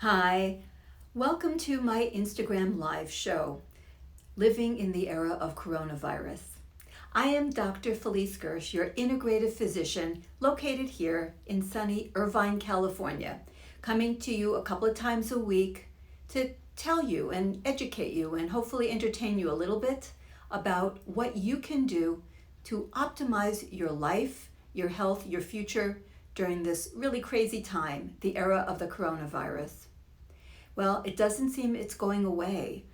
Hi, welcome to my Instagram live show, Living in the Era of Coronavirus. I am Dr. Felice Gersh, your integrative physician located here in sunny Irvine, California, coming to you a couple of times a week to tell you and educate you and hopefully entertain you a little bit about what you can do to optimize your life, your health, your future during this really crazy time, the era of the coronavirus. Well, it doesn't seem it's going away.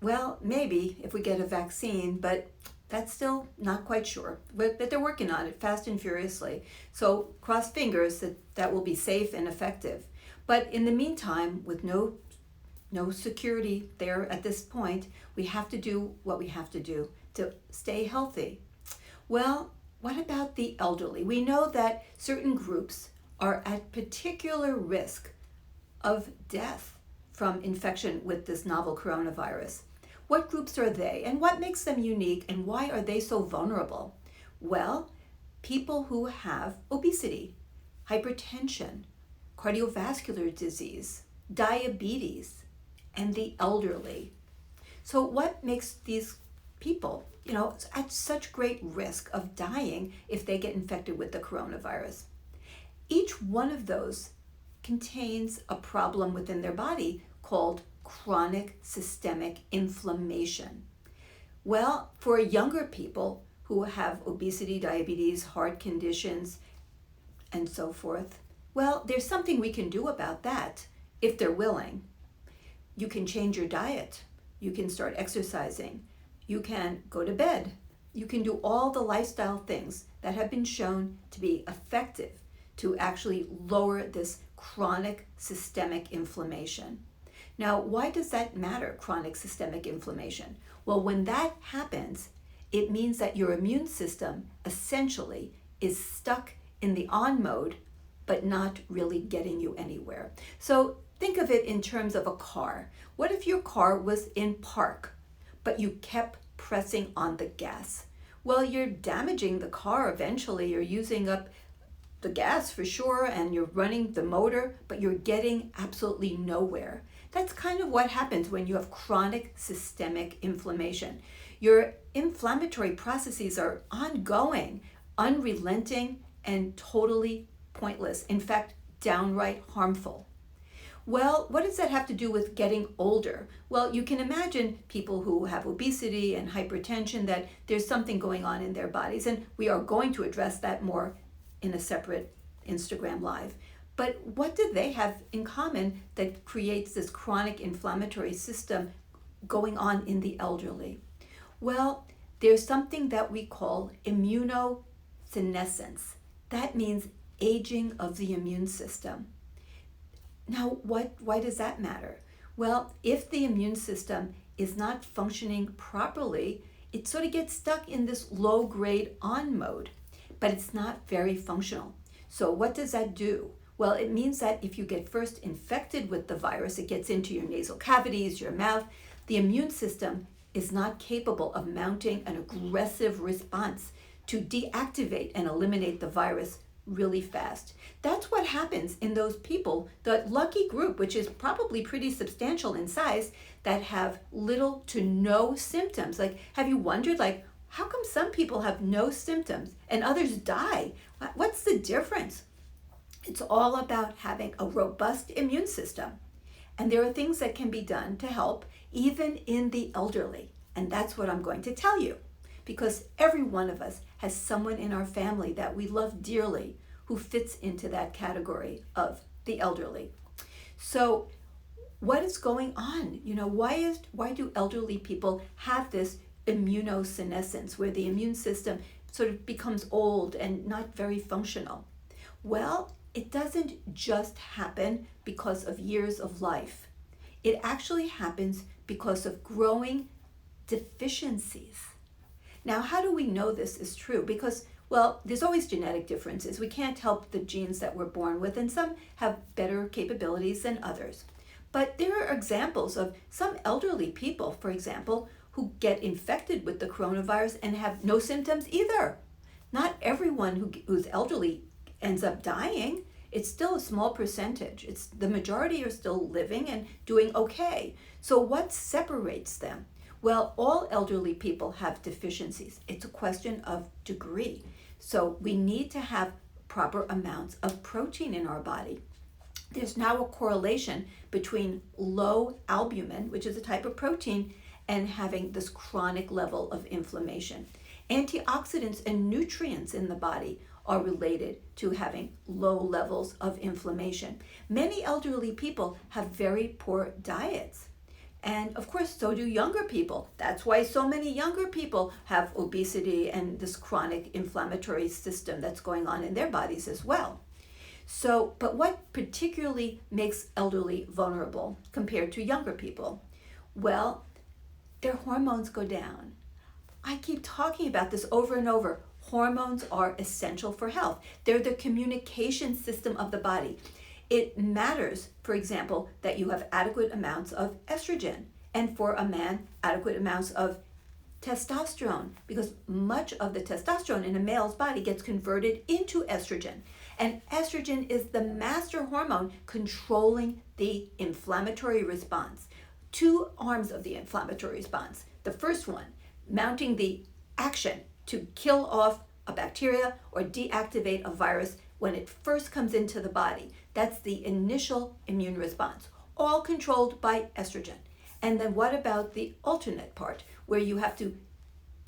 Well, maybe if we get a vaccine, but that's still not quite sure. But they're working on it fast and furiously. So cross fingers that that will be safe and effective. But in the meantime, with no security there at this point, we have to do what we have to do to stay healthy. Well, what about the elderly? We know that certain groups are at particular risk of death from infection with this novel coronavirus. What groups are they, and what makes them unique, and why are they so vulnerable? Well, people who have obesity, hypertension, cardiovascular disease, diabetes, and the elderly. So, what makes these people, at such great risk of dying if they get infected with the coronavirus? Each one of those contains a problem within their body called chronic systemic inflammation. Well, for younger people who have obesity, diabetes, heart conditions, and so forth, well, there's something we can do about that if they're willing. You can change your diet. You can start exercising. You can go to bed. You can do all the lifestyle things that have been shown to be effective to actually lower this chronic systemic inflammation. Now, why does that matter, chronic systemic inflammation? Well, when that happens, it means that your immune system essentially is stuck in the on mode, but not really getting you anywhere. So think of it in terms of a car. What if your car was in park, but you kept pressing on the gas? Well, you're damaging the car eventually. You're using up the gas for sure, and you're running the motor, but you're getting absolutely nowhere. That's kind of what happens when you have chronic systemic inflammation. Your inflammatory processes are ongoing, unrelenting, and totally pointless. In fact, downright harmful. Well, what does that have to do with getting older? Well, you can imagine people who have obesity and hypertension, that there's something going on in their bodies, and we are going to address that more in a separate Instagram live. But what do they have in common that creates this chronic inflammatory system going on in the elderly? Well, there's something that we call immunosenescence. That means aging of the immune system. Now, why does that matter? Well, if the immune system is not functioning properly, it sort of gets stuck in this low-grade on mode, but it's not very functional. So what does that do? Well, it means that if you get first infected with the virus, it gets into your nasal cavities, your mouth. The immune system is not capable of mounting an aggressive response to deactivate and eliminate the virus really fast. That's what happens in those people, the lucky group, which is probably pretty substantial in size, that have little to no symptoms. Like, have you wondered, how come some people have no symptoms and others die? What's the difference? It's all about having a robust immune system. And there are things that can be done to help even in the elderly. And that's what I'm going to tell you. Because every one of us has someone in our family that we love dearly who fits into that category of the elderly. So what is going on? Why do elderly people have this immunosenescence where the immune system sort of becomes old and not very functional? Well, it doesn't just happen because of years of life. It actually happens because of growing deficiencies. Now, how do we know this is true? Because, well, there's always genetic differences. We can't help the genes that we're born with, and some have better capabilities than others. But there are examples of some elderly people, for example, who get infected with the coronavirus and have no symptoms either. Not everyone who's elderly ends up dying. it's still a small percentage. It's the majority are still living and doing okay. So what separates them? Well, all elderly people have deficiencies. It's a question of degree. So we need to have proper amounts of protein in our body. There's now a correlation between low albumin, which is a type of protein, and having this chronic level of inflammation. Antioxidants and nutrients in the body are related to having low levels of inflammation. Many elderly people have very poor diets. And of course, so do younger people. That's why so many younger people have obesity and this chronic inflammatory system that's going on in their bodies as well. So, but what particularly makes elderly vulnerable compared to younger people? Well, their hormones go down. I keep talking about this over and over. Hormones are essential for health. They're the communication system of the body. It matters, for example, that you have adequate amounts of estrogen, and for a man, adequate amounts of testosterone, because much of the testosterone in a male's body gets converted into estrogen. And estrogen is the master hormone controlling the inflammatory response. Two arms of the inflammatory response. The first one, mounting the action to kill off a bacteria or deactivate a virus when it first comes into the body. That's the initial immune response, all controlled by estrogen. And then what about the alternate part, where you have to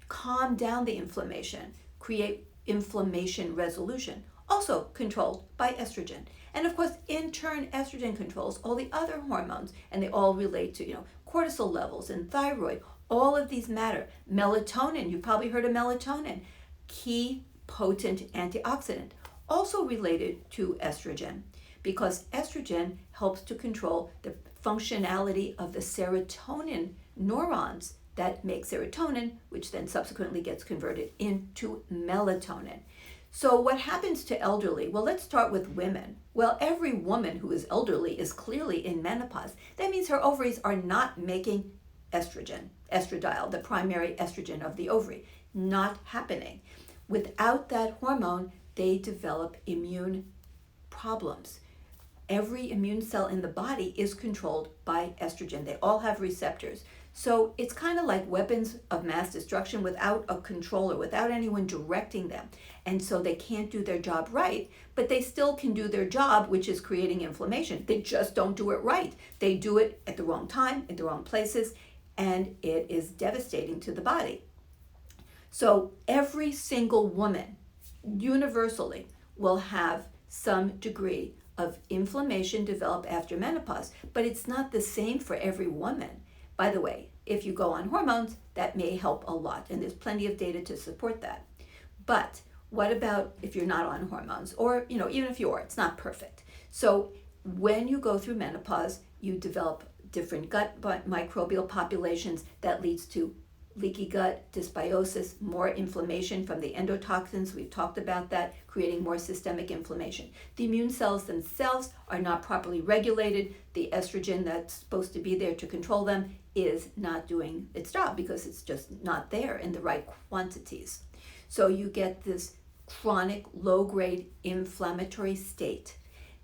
calm down the inflammation, create inflammation resolution, also controlled by estrogen. And of course, in turn, estrogen controls all the other hormones, and they all relate to, cortisol levels and thyroid. All of these matter. Melatonin, you've probably heard of melatonin, key potent antioxidant, also related to estrogen, because estrogen helps to control the functionality of the serotonin neurons that make serotonin, which then subsequently gets converted into melatonin. So what happens to elderly? Well, let's start with women. Well, every woman who is elderly is clearly in menopause. That means her ovaries are not making estrogen, estradiol, the primary estrogen of the ovary. Not happening. Without that hormone, they develop immune problems. Every immune cell in the body is controlled by estrogen. They all have receptors. So it's kind of like weapons of mass destruction without a controller, without anyone directing them. And so they can't do their job right, but they still can do their job, which is creating inflammation. They just don't do it right. They do it at the wrong time, in the wrong places, and it is devastating to the body. So every single woman, universally, will have some degree of inflammation develop after menopause, but it's not the same for every woman. By the way, if you go on hormones, that may help a lot, and there's plenty of data to support that. But what about if you're not on hormones, or even if you are, it's not perfect. So when you go through menopause, you develop different gut microbial populations that leads to leaky gut, dysbiosis, more inflammation from the endotoxins. We've talked about that, creating more systemic inflammation. The immune cells themselves are not properly regulated. The estrogen that's supposed to be there to control them is not doing its job because it's just not there in the right quantities. So you get this chronic low-grade inflammatory state.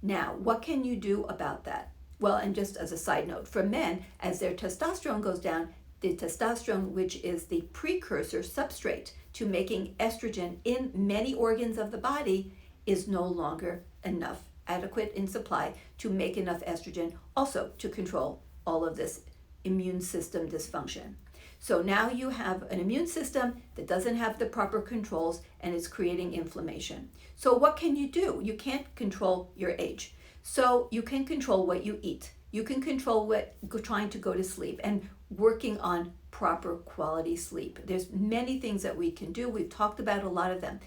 Now, what can you do about that? Well, and just as a side note, for men, as their testosterone goes down, the testosterone, which is the precursor substrate to making estrogen in many organs of the body, is no longer adequate in supply to make enough estrogen also to control all of this immune system dysfunction. So now you have an immune system that doesn't have the proper controls and is creating inflammation. So what can you do? You can't control your age. So you can control what you eat. You can control trying to go to sleep and working on proper quality sleep. There's many things that we can do. We've talked about a lot of them.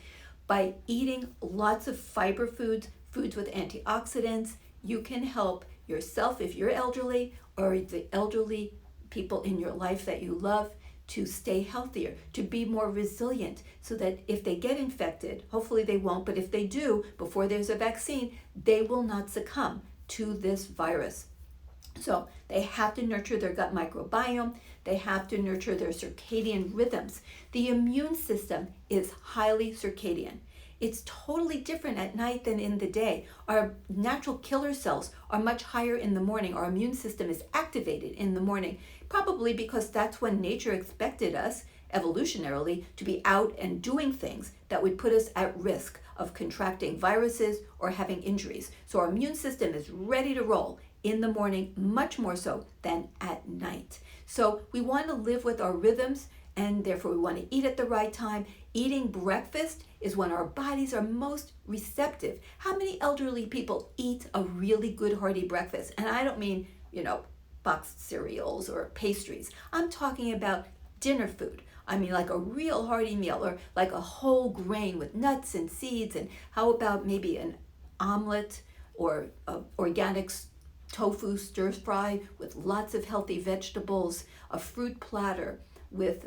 By eating lots of fiber foods, foods with antioxidants, you can help yourself if you're elderly, or the elderly people in your life that you love, to stay healthier, to be more resilient, so that if they get infected, hopefully they won't, but if they do, before there's a vaccine, they will not succumb to this virus. So they have to nurture their gut microbiome. They have to nurture their circadian rhythms. The immune system is highly circadian. It's totally different at night than in the day. Our natural killer cells are much higher in the morning. Our immune system is activated in the morning, probably because that's when nature expected us, evolutionarily, to be out and doing things that would put us at risk of contracting viruses or having injuries. So our immune system is ready to roll in the morning, much more so than at night. So we want to live with our rhythms, and therefore we want to eat at the right time. Eating breakfast is when our bodies are most receptive. How many elderly people eat a really good hearty breakfast? And I don't mean, boxed cereals or pastries. I'm talking about dinner food. I mean, like a real hearty meal, or like a whole grain with nuts and seeds. And how about maybe an omelet or organic tofu stir fry with lots of healthy vegetables, a fruit platter with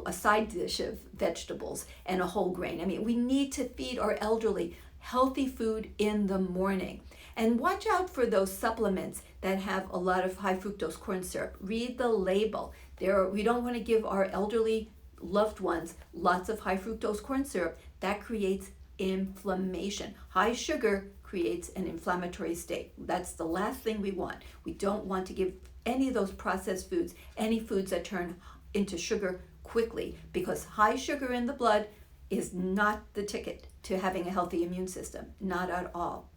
a side dish of vegetables and a whole grain. I mean, we need to feed our elderly healthy food in the morning. And watch out for those supplements that have a lot of high fructose corn syrup. Read the label. We don't want to give our elderly loved ones lots of high fructose corn syrup. That creates inflammation. High sugar creates an inflammatory state. That's the last thing we want. We don't want to give any of those processed foods, any foods that turn into sugar quickly, because high sugar in the blood is not the ticket to having a healthy immune system, not at all.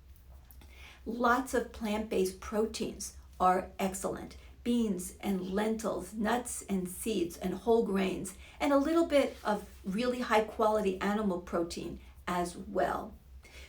Lots of plant-based proteins are excellent. Beans and lentils, nuts and seeds and whole grains, and a little bit of really high quality animal protein as well.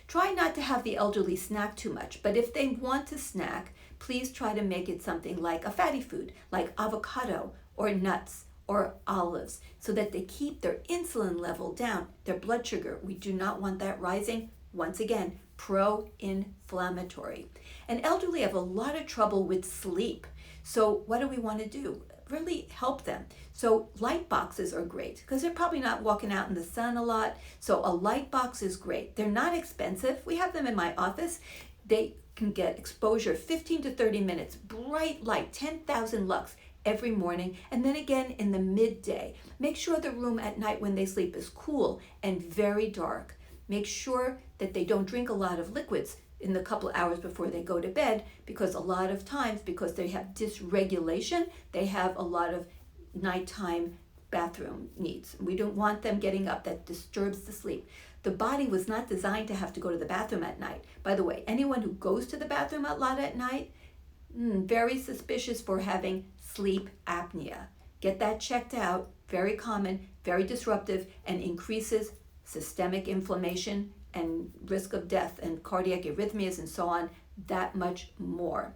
Try not to have the elderly snack too much, but if they want to snack, please try to make it something like a fatty food, like avocado or nuts or olives, so that they keep their insulin level down, their blood sugar. We do not want that rising. Once again, pro-inflammatory. And elderly have a lot of trouble with sleep. So what do we want to do? Really help them. So light boxes are great because they're probably not walking out in the sun a lot. So a light box is great. They're not expensive. We have them in my office. They can get exposure 15 to 30 minutes, bright light, 10,000 lux every morning, and then again in the midday. Make sure the room at night when they sleep is cool and very dark. Make sure that they don't drink a lot of liquids in the couple hours before they go to bed, because a lot of times, because they have dysregulation, they have a lot of nighttime bathroom needs. We don't want them getting up. That disturbs the sleep. The body was not designed to have to go to the bathroom at night. By the way, anyone who goes to the bathroom a lot at night, very suspicious for having sleep apnea. Get that checked out. Very common, very disruptive, and increases systemic inflammation and risk of death and cardiac arrhythmias and so on, that much more.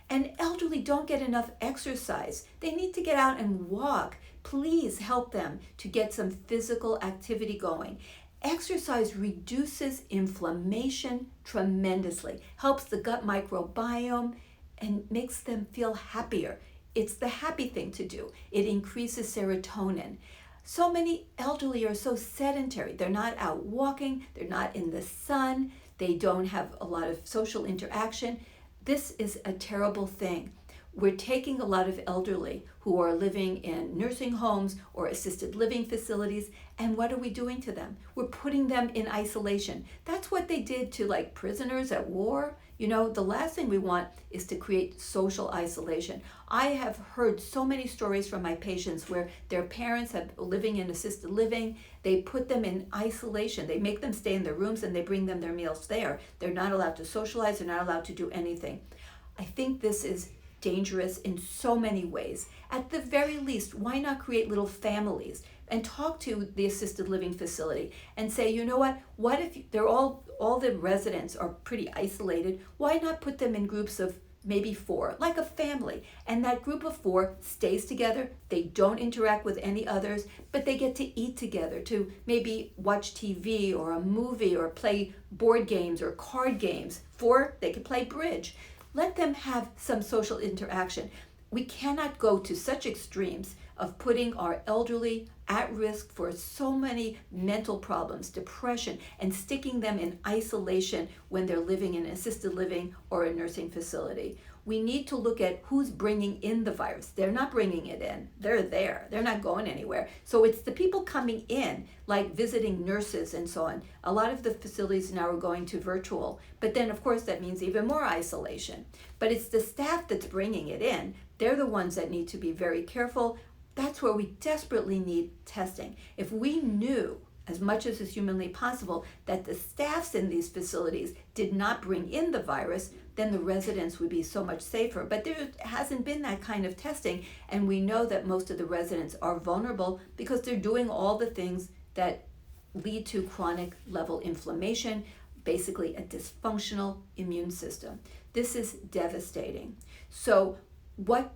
And elderly don't get enough exercise. They need to get out and walk. Please help them to get some physical activity going. Exercise reduces inflammation tremendously, helps the gut microbiome, and makes them feel happier. It's the happy thing to do. It increases serotonin. So many elderly are so sedentary. They're not out walking, they're not in the sun, they don't have a lot of social interaction. This is a terrible thing. We're taking a lot of elderly who are living in nursing homes or assisted living facilities, and what are we doing to them? We're putting them in isolation. That's what they did to like prisoners at war. The last thing we want is to create social isolation. I have heard so many stories from my patients where their parents have living in assisted living. They put them in isolation. They make them stay in their rooms and they bring them their meals there. They're not allowed to socialize. They're not allowed to do anything. I think this is dangerous in so many ways. At the very least, why not create little families and talk to the assisted living facility and say, what if they're all the residents are pretty isolated? Why not put them in groups of maybe 4, like a family, and that group of 4 stays together. They don't interact with any others, but they get to eat together, to maybe watch TV or a movie or play board games or card games. 4, they can play bridge. Let them have some social interaction. We cannot go to such extremes of putting our elderly at risk for so many mental problems, depression, and sticking them in isolation when they're living in assisted living or a nursing facility. we need to look at who's bringing in the virus. They're not bringing it in. They're there. They're not going anywhere. So it's the people coming in, like visiting nurses and so on. A lot of the facilities now are going to virtual. But then, of course, that means even more isolation. But it's the staff that's bringing it in. They're the ones that need to be very careful. That's where we desperately need testing. If we knew, as much as is humanly possible, that the staffs in these facilities did not bring in the virus, then the residents would be so much safer. But there hasn't been that kind of testing, and we know that most of the residents are vulnerable because they're doing all the things that lead to chronic level inflammation, basically a dysfunctional immune system. This is devastating. So what,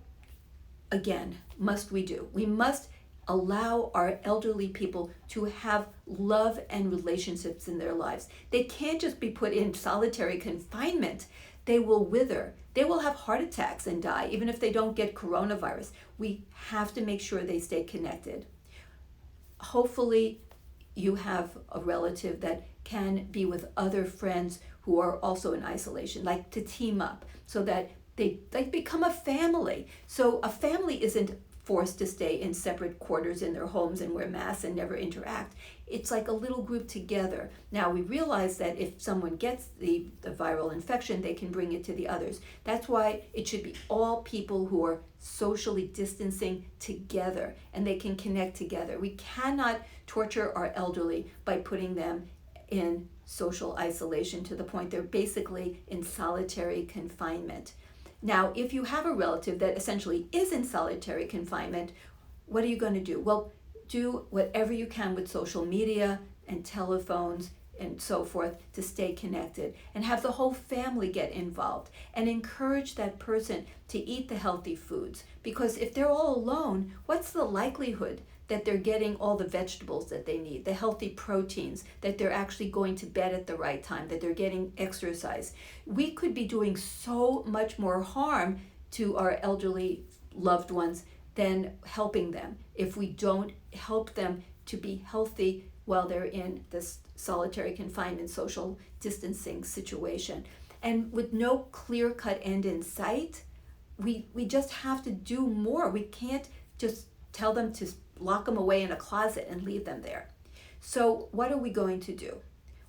again, must we do? We must allow our elderly people to have love and relationships in their lives. They can't just be put in solitary confinement. They will wither. They will have heart attacks and die, even if they don't get coronavirus. We have to make sure they stay connected. Hopefully, you have a relative that can be with other friends who are also in isolation, like to team up so that they become a family. So a family isn't forced to stay in separate quarters in their homes and wear masks and never interact. It's like a little group together. Now we realize that if someone gets the viral infection, they can bring it to the others. That's why it should be all people who are socially distancing together and they can connect together. We cannot torture our elderly by putting them in social isolation to the point they're basically in solitary confinement. Now, if you have a relative that essentially is in solitary confinement, what are you going to do? Well, do whatever you can with social media and telephones and so forth to stay connected, and have the whole family get involved and encourage that person to eat the healthy foods. Because if they're all alone, what's the likelihood that they're getting all the vegetables that they need, the healthy proteins, that they're actually going to bed at the right time, that they're getting exercise? We could be doing so much more harm to our elderly loved ones than helping them if we don't help them to be healthy while they're in this solitary confinement social distancing situation. And with no clear-cut end in sight, we just have to do more. We can't just tell them to lock them away in a closet and leave them there. So what are we going to do?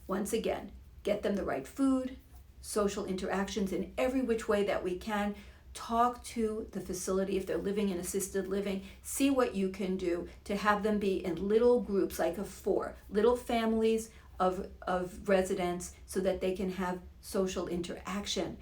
Once again, get them the right food, social interactions in every which way that we can. Talk to the facility if they're living in assisted living. See what you can do to have them be in little groups, like of 4, little families of residents, so that they can have social interaction.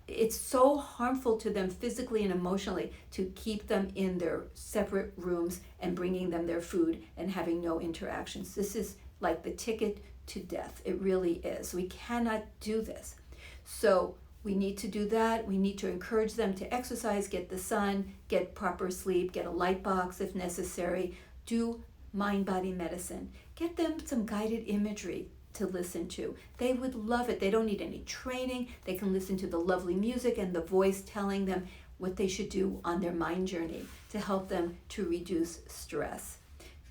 It's so harmful to them physically and emotionally to keep them in their separate rooms and bringing them their food and having no interactions. This is like the ticket to death. It really is. We cannot do this. So we need to do that. We need to encourage them to exercise, get the sun, get proper sleep, get a light box if necessary, do mind-body medicine. Get them some guided imagery to listen to. They would love it. They don't need any training. They can listen to the lovely music and the voice telling them what they should do on their mind journey to help them to reduce stress.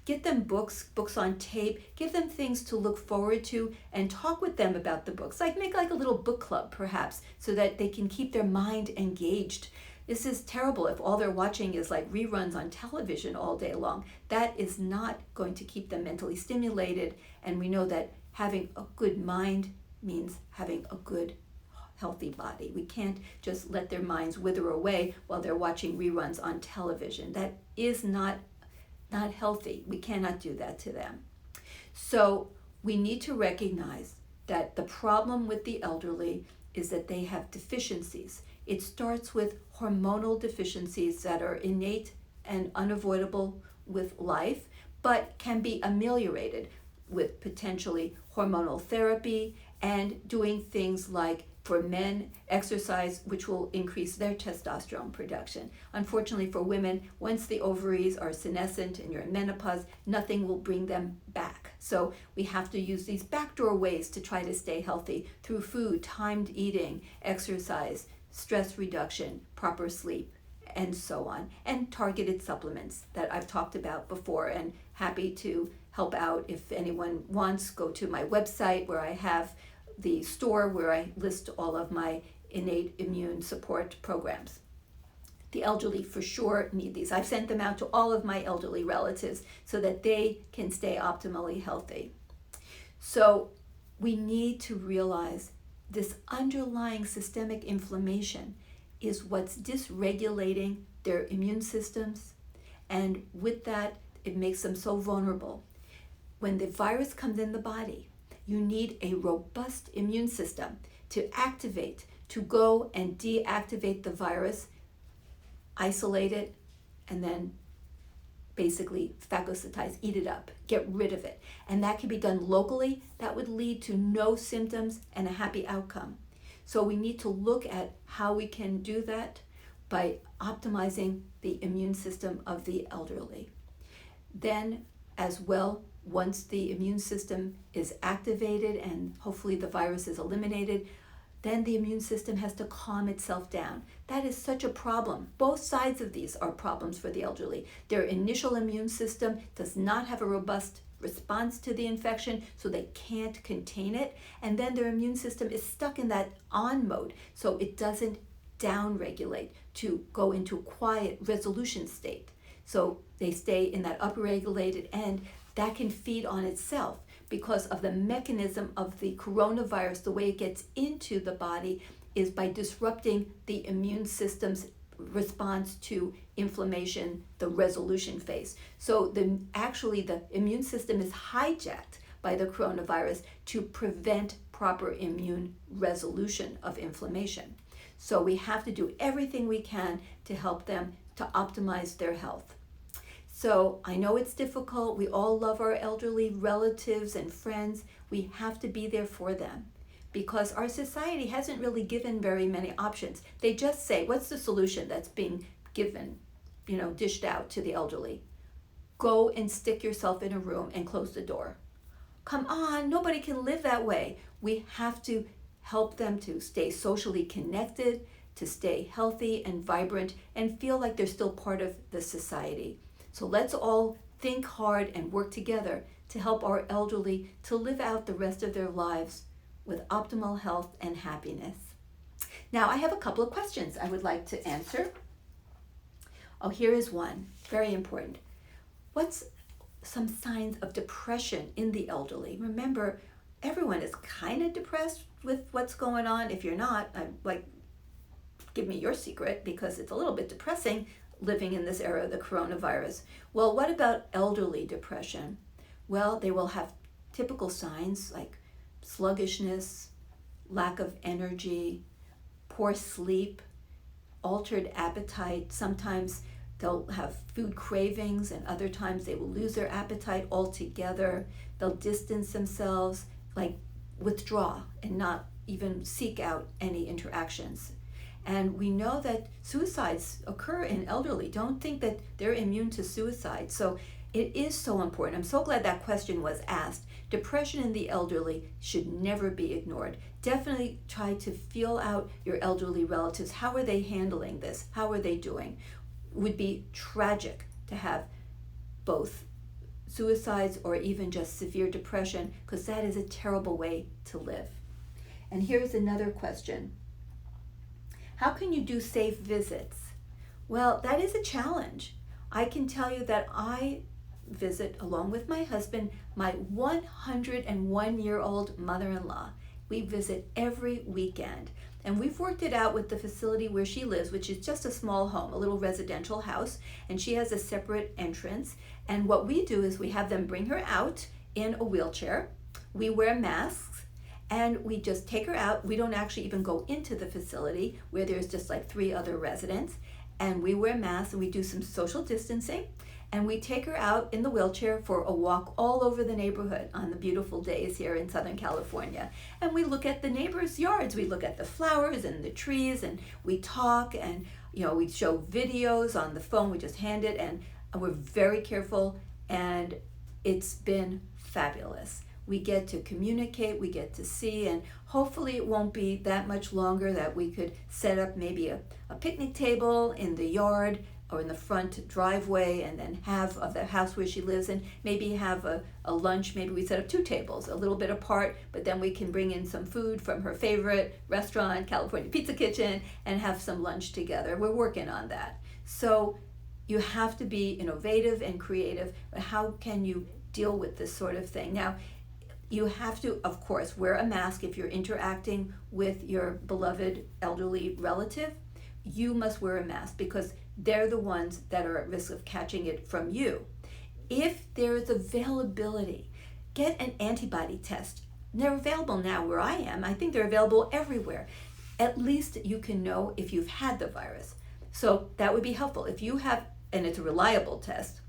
Get them books on tape. Give them things to look forward to and talk with them about the books. Like make like a little book club perhaps so that they can keep their mind engaged. This is terrible if all they're watching is like reruns on television all day long. That is not going to keep them mentally stimulated, and we know that having a good mind means having a good, healthy body. We can't just let their minds wither away while they're watching reruns on television. That is not healthy. We cannot do that to them. So we need to recognize that the problem with the elderly is that they have deficiencies. It starts with hormonal deficiencies that are innate and unavoidable with life, but can be ameliorated with potentially hormonal therapy and doing things like, for men, exercise, which will increase their testosterone production. Unfortunately for women, once the ovaries are senescent and you're in menopause, nothing will bring them back. So we have to use these backdoor ways to try to stay healthy through food, timed eating, exercise, stress reduction, proper sleep, and so on, and targeted supplements that I've talked about before, and happy to help out if anyone wants. Go to my website where I have the store where I list all of my innate immune support programs. The elderly for sure need these. I've sent them out to all of my elderly relatives so that they can stay optimally healthy. So we need to realize this underlying systemic inflammation is what's dysregulating their immune systems, and with that, it makes them so vulnerable. When the virus comes in the body, you need a robust immune system to activate, to go and deactivate the virus, isolate it, and then basically phagocytize, eat it up, get rid of it. And that can be done locally. That would lead to no symptoms and a happy outcome. So we need to look at how we can do that by optimizing the immune system of the elderly. Then as well, once the immune system is activated and hopefully the virus is eliminated, then the immune system has to calm itself down. That is such a problem. Both sides of these are problems for the elderly. Their initial immune system does not have a robust response to the infection, so they can't contain it. And then their immune system is stuck in that on mode, so it doesn't downregulate to go into quiet resolution state. So they stay in that upregulated end. That can feed on itself because of the mechanism of the coronavirus. The way it gets into the body is by disrupting the immune system's response to inflammation, the resolution phase. So the immune system is hijacked by the coronavirus to prevent proper immune resolution of inflammation. So we have to do everything we can to help them to optimize their health. So I know it's difficult. We all love our elderly relatives and friends. We have to be there for them because our society hasn't really given very many options. They just say, what's the solution that's being given, dished out to the elderly? Go and stick yourself in a room and close the door. Come on, nobody can live that way. We have to help them to stay socially connected, to stay healthy and vibrant, and feel like they're still part of the society. So let's all think hard and work together to help our elderly to live out the rest of their lives with optimal health and happiness. Now, I have a couple of questions I would like to answer. Oh, here is one, very important. What's some signs of depression in the elderly? Remember, everyone is kind of depressed with what's going on. If you're not, give me your secret because it's a little bit depressing living in this era of the coronavirus. Well, what about elderly depression? Well, they will have typical signs like sluggishness, lack of energy, poor sleep, altered appetite. Sometimes they'll have food cravings and other times they will lose their appetite altogether. They'll distance themselves, like withdraw and not even seek out any interactions. And we know that suicides occur in elderly. Don't think that they're immune to suicide. So it is so important. I'm so glad that question was asked. Depression in the elderly should never be ignored. Definitely try to feel out your elderly relatives. How are they handling this? How are they doing? It would be tragic to have both suicides or even just severe depression, because that is a terrible way to live. And here's another question. How can you do safe visits? Well, that is a challenge. I can tell you that I visit, along with my husband, my 101-year-old mother-in-law. We visit every weekend. And we've worked it out with the facility where she lives, which is just a small home, a little residential house, and she has a separate entrance. And what we do is we have them bring her out in a wheelchair. We wear masks. And we just take her out. We don't actually even go into the facility where there's just like 3 other residents. And we wear masks and we do some social distancing. And we take her out in the wheelchair for a walk all over the neighborhood on the beautiful days here in Southern California. And we look at the neighbors' yards. We look at the flowers and the trees and we talk and, we show videos on the phone. We just hand it and we're very careful and it's been fabulous. We get to communicate, we get to see, and hopefully it won't be that much longer that we could set up maybe a picnic table in the yard or in the front driveway, and then have of the house where she lives, and maybe have a lunch. Maybe we set up 2 tables, a little bit apart, but then we can bring in some food from her favorite restaurant, California Pizza Kitchen, and have some lunch together. We're working on that. So you have to be innovative and creative. How can you deal with this sort of thing? Now, you have to, of course, wear a mask if you're interacting with your beloved elderly relative. You must wear a mask because they're the ones that are at risk of catching it from you. If there is availability, get an antibody test. They're available now where I am. I think they're available everywhere. At least you can know if you've had the virus. So that would be helpful. If you have, and it's a reliable test,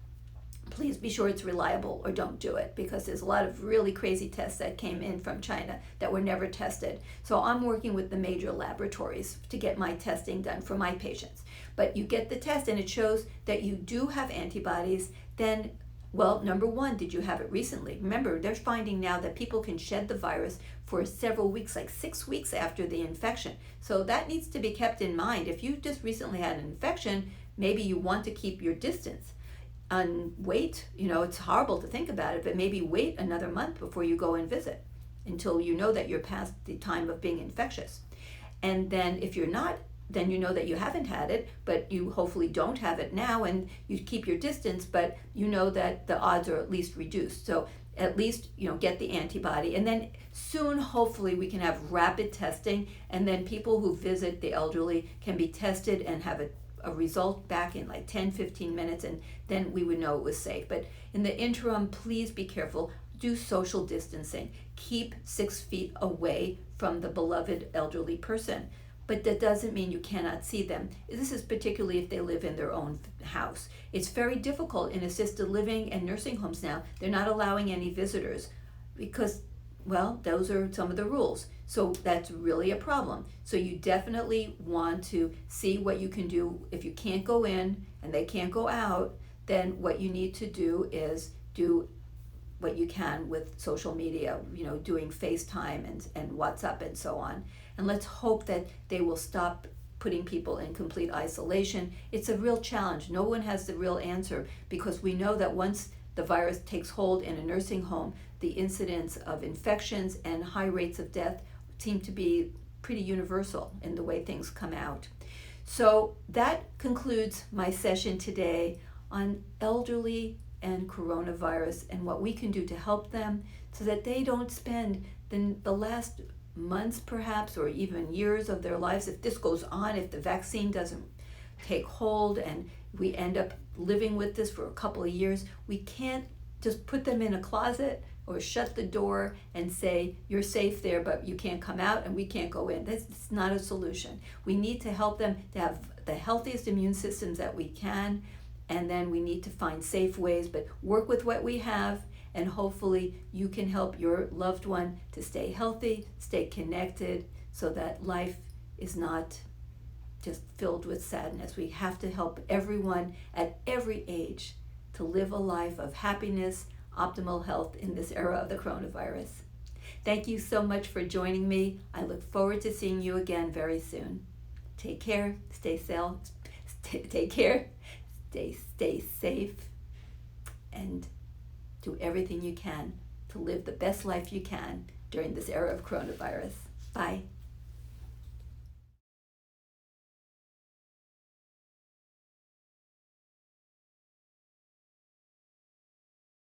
please be sure it's reliable or don't do it, because there's a lot of really crazy tests that came in from China that were never tested. So I'm working with the major laboratories to get my testing done for my patients. But you get the test and it shows that you do have antibodies, then, well, number one, did you have it recently? Remember, they're finding now that people can shed the virus for several weeks, like 6 weeks after the infection. So that needs to be kept in mind. If you just recently had an infection, maybe you want to keep your distance. And wait, it's horrible to think about it, but maybe wait another month before you go and visit until you know that you're past the time of being infectious. And then if you're not, then you know that you haven't had it, but you hopefully don't have it now, and you keep your distance, but you know that the odds are at least reduced. So at least, get the antibody. And then soon, hopefully, we can have rapid testing, and then people who visit the elderly can be tested and have a result back in like 10-15 minutes, and then we would know it was safe. But in the interim, please be careful. Do social distancing. Keep 6 feet away from the beloved elderly person. But that doesn't mean you cannot see them. This is particularly if they live in their own house. It's very difficult in assisted living and nursing homes now. They're not allowing any visitors because, well, those are some of the rules. So that's really a problem. So you definitely want to see what you can do. If you can't go in and they can't go out, then what you need to do is do what you can with social media, doing FaceTime and WhatsApp and so on. And let's hope that they will stop putting people in complete isolation. It's a real challenge. No one has the real answer, because we know that once the virus takes hold in a nursing home, the incidence of infections and high rates of death seem to be pretty universal in the way things come out. So that concludes my session today on elderly and coronavirus and what we can do to help them so that they don't spend the last months perhaps, or even years of their lives, if this goes on, if the vaccine doesn't take hold and we end up living with this for a couple of years, we can't just put them in a closet or shut the door and say, you're safe there, but you can't come out and we can't go in. That's not a solution. We need to help them to have the healthiest immune systems that we can, and then we need to find safe ways, but work with what we have, and hopefully you can help your loved one to stay healthy, stay connected, so that life is not just filled with sadness. We have to help everyone at every age to live a life of happiness, optimal health in this era of the coronavirus. Thank you so much for joining me. I look forward to seeing you again very soon. Take care, stay safe, and do everything you can to live the best life you can during this era of coronavirus. Bye.